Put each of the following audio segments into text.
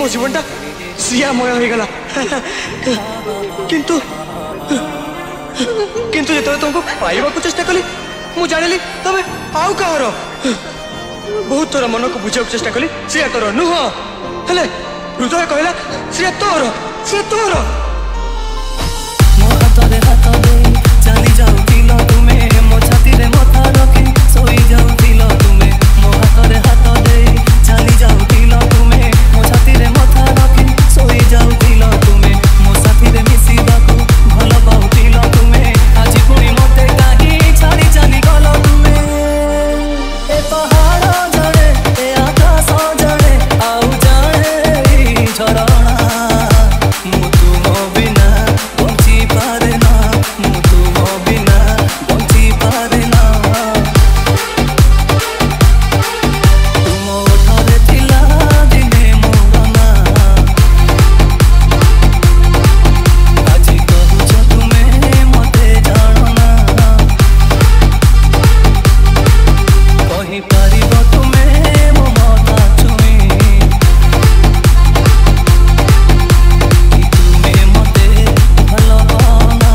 मो जीवनटा श्रियामय हो गला किंतु किंतु जो तुमको पाइबा को चेष्टा कली मु जानिली तबे आउ कहर बहुत तोर मन को बुझा चेष्टा कली श्रिया तोर नुह हेले हृदय कहला श्रिया तोर मो हाथ दे चली जाउतिल तुमे मो छाती रे मथा रखी सोई जाउतिल तुमे मो हाथ दे चली जाउतिल तुमे मो छाती रे मथा रखी सोई जाउतिल तुमे मो साथी रे मिसिबाको भल पाउतिल तुमे आज पुणी मते काहे छाड़ी चली गल तुमे ए पहाड़ जड़े ए आकाश जड़े आउ जाए झरणा मु तुम बिना बंची पारे ना मु तुम बिना बंची पारे ना तुम ओठरे थिला दिने मोर ना आज कहूछ तुमे मते जाणना कहि पारिब तुमे मो मथा छुई कि तुमे मते भल पाना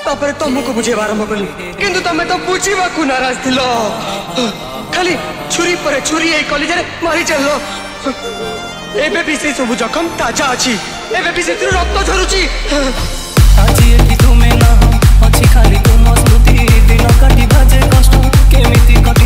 तापर तुमको बुझेबा आरंभ कली किंतु तमे तो बुझीबा को नाराज थिलो खाली छुरी पर छुरी ए कॉलेज रे मारी चललो एबे भी से सब जखम ताजा अछि एबे भी से रक्त झरुची आज एठी तुमे ना अच्छी खाली तुम स्मृति दिन काटी बाजे कष्ट केमिति कटी